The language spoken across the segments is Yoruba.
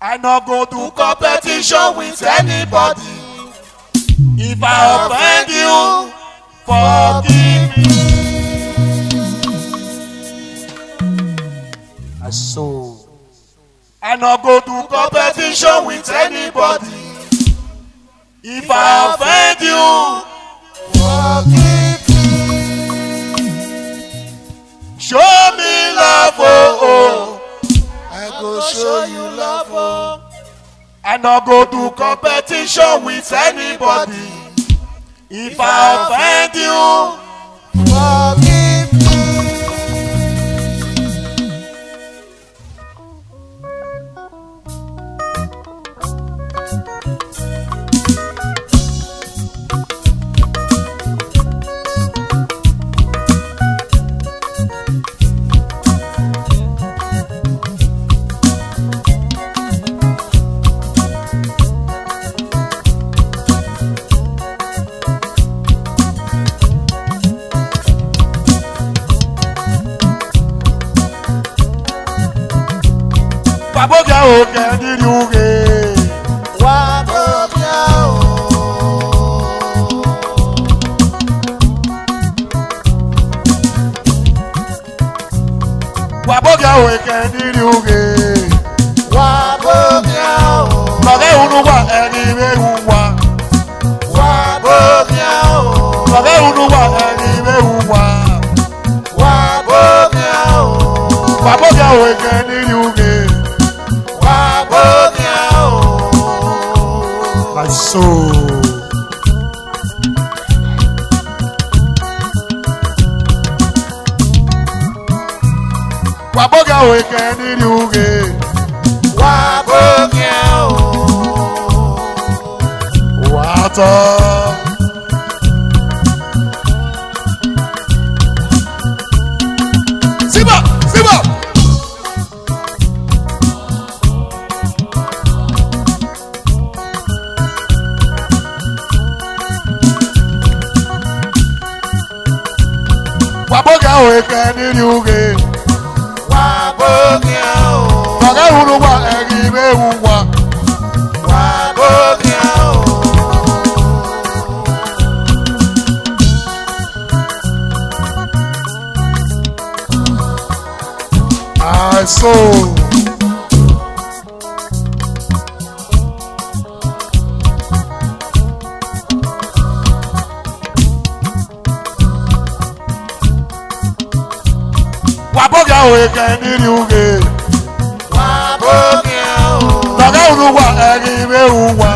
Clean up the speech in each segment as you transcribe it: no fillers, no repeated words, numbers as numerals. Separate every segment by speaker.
Speaker 1: I no go do competition with anybody. If I offend you, forgive me. I so I no go do competition with anybody. If I offend you, forgive me. Show me love, oh, oh. I go show you love, oh. I no go do competition with anybody. If I offend you, forgive me. Waboga o kendi ruge, waboga o. Waboga o kendi ruge, waboga o. Lọ́gẹ́ olúwa ẹni wéwúwa, waboga o. Lọ́gẹ́ olúwa ẹni wéwúwa, waboga o. Waboga o kendi ruge. My soul. Waboga we can you get. Waboga water. Siba, Siba. Waboga we can you get. Waboga o. Waga uruwa egibe uwa. Waboga o. My soul. Waboga o ekeni ruge. Waboga o. Waga uruwa egibe uwa.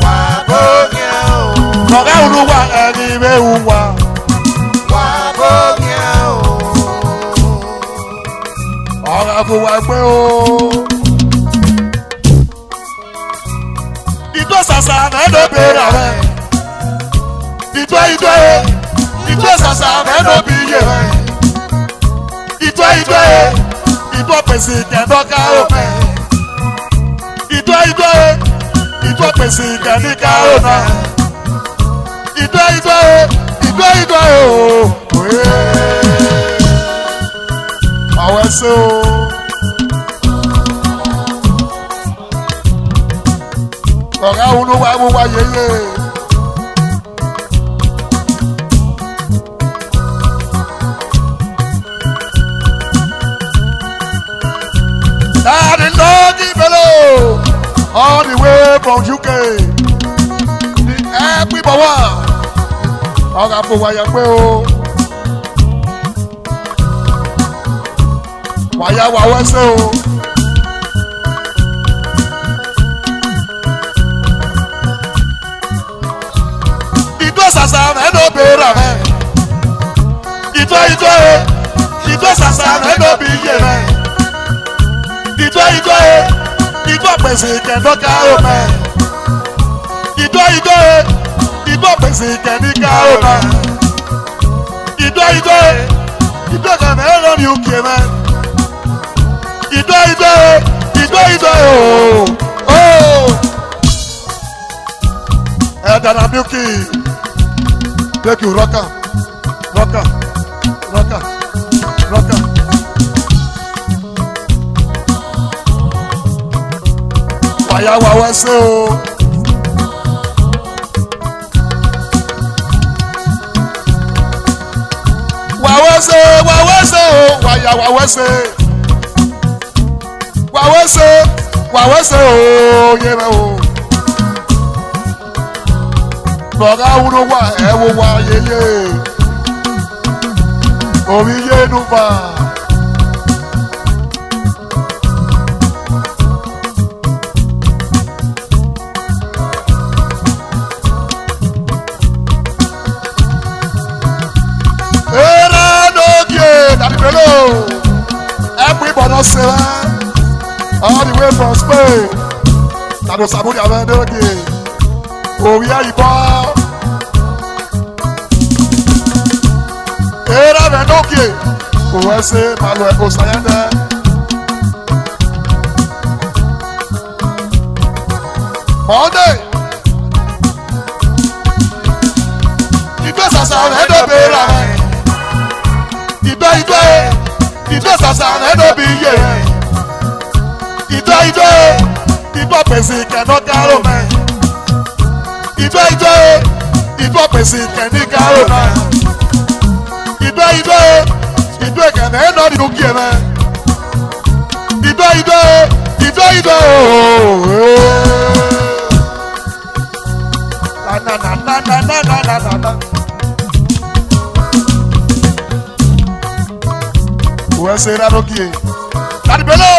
Speaker 1: Waboga o. Waga uruwa egibe uwa. Waboga o. Ọ̀rọ̀ fún wa pé o. Ìjọ sàṣà mẹ́lò bèrè rẹ̀. Ìjọ sàṣà mẹ́lò bí yé rẹ̀. Ìjọ pèsè kẹ́dọ́ká òmẹ́. Ìjọ pèsè kẹ́díkà òmẹ́. Ìjọ ooo. Àwọn ẹsẹ̀ o. Ọ̀gá olúwa mú wá yeye. Daddy Lodi Bello, all the way from UK. The happy boy. Ọ̀gá fún wa yẹ pé o. Wàyà wà wẹ́sẹ̀ o. Ìjọ sàṣà mẹ́lò bèrè rẹ̀. Ìjọ sàṣà mẹ́lò bí yé rẹ̀. Ìjọ pèsè kẹ́dọ́ká òmẹ́. Ìjọ pèsè kẹ́díkà òmẹ́. Ìjọ kẹ̀mẹ́ ẹ̀rọ ni ó kìí mẹ́. Ìjọ ooo. Ẹ̀dàdà milky. Take you rock am. wàyà wà wẹ́sẹ̀ o. Wà wẹ́sẹ̀ o wàyà wà wẹ́sẹ̀. Wà wẹ́sẹ̀ o yẹ bẹ́ o. Lọ́gá wúlò wà ẹ̀ wò wà yẹyẹ. Omi yé nu fà. Everybody say all the way from Spain. That was Sabudi Avendogi. Oh yeah, you ball. Era Avendogi. Osazee Osayande. Monday. Ìgbẹ́ sàṣà ẹ̀dọ́ bẹ̀rẹ̀. Ìgbẹ́ sàṣà ẹ̀dọ́ bí yé. Ìgbọ́ pèsè kẹ̀nọ́ kárò mẹ́. Ìgbọ́ pèsè kẹ̀ní kárò mẹ́. Ìgbẹ́ kẹ̀nẹ́ ẹ̀nọ́ nínú kí ẹ mẹ́. Ìgbẹ́ ooo. Na. Osazee Radokie. Daddy Bello.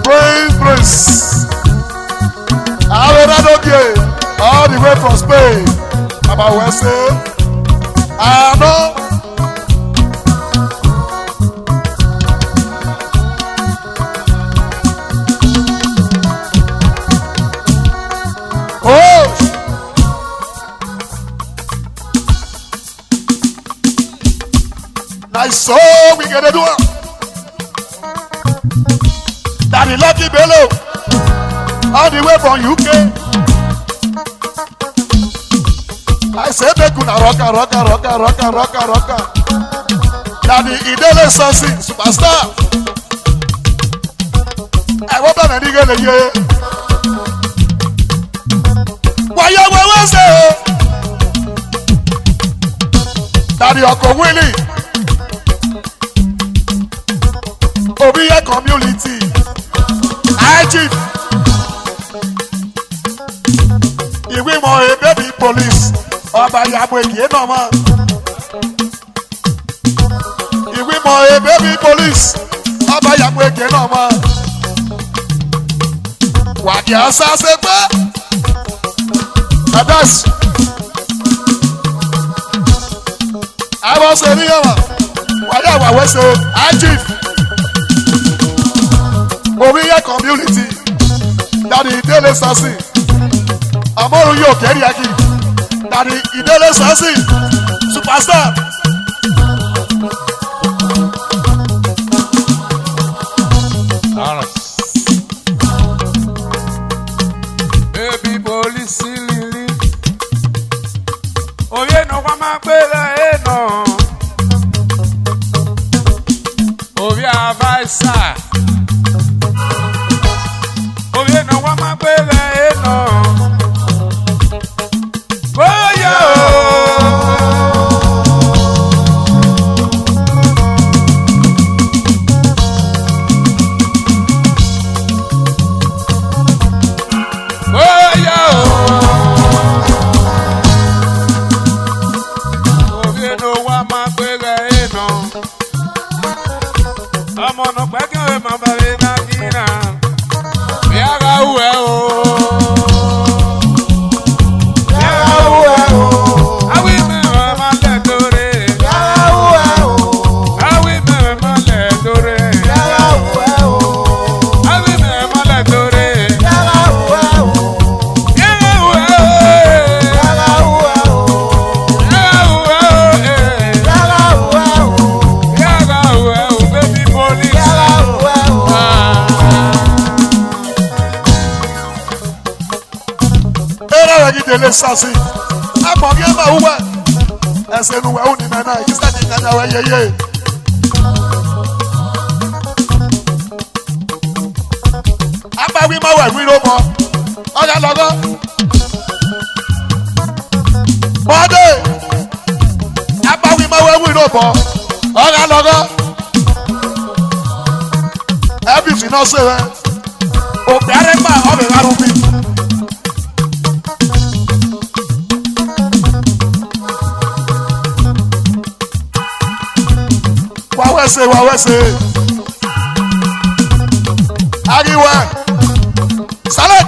Speaker 1: Praise. Osazee Radokie. All the way from Spain. Baba Osazee. I know. So we gonna do it. Daddy Lucky Bello, all the way from UK. I say make una rocka. Daddy Idele Sosing superstar. I want to make it again. Why you want to say? Daddy Uncle Willie. Obiya community, Chief. Ìwé mọ̀ ẹ́ baby police, ọba ìyàwó èyí náà mọ̀. Ìwé mọ̀ ẹ́ baby police, ọba ìyàwó èyí náà mọ̀. Wàkì Osazee pé, Adas. Àwọn sèríyàn wà, wàyà wà wẹ́sẹ̀, Chief. Obiya community, Daddy Idele Sasi, Amoru yo Keriaki, Daddy Idele Sasi, superstar. Baby police lili, oye no wa ma pele no, oye avaisa. Idele Sasi, I'm on your way. I said, no, I only know you started another way. Abawi ma we no more. Oya logo. Bode. Abawi ma we no more. Oya logo. Everything no say. O biare ma o be garubi. Wa we say. Ariwa. Salad.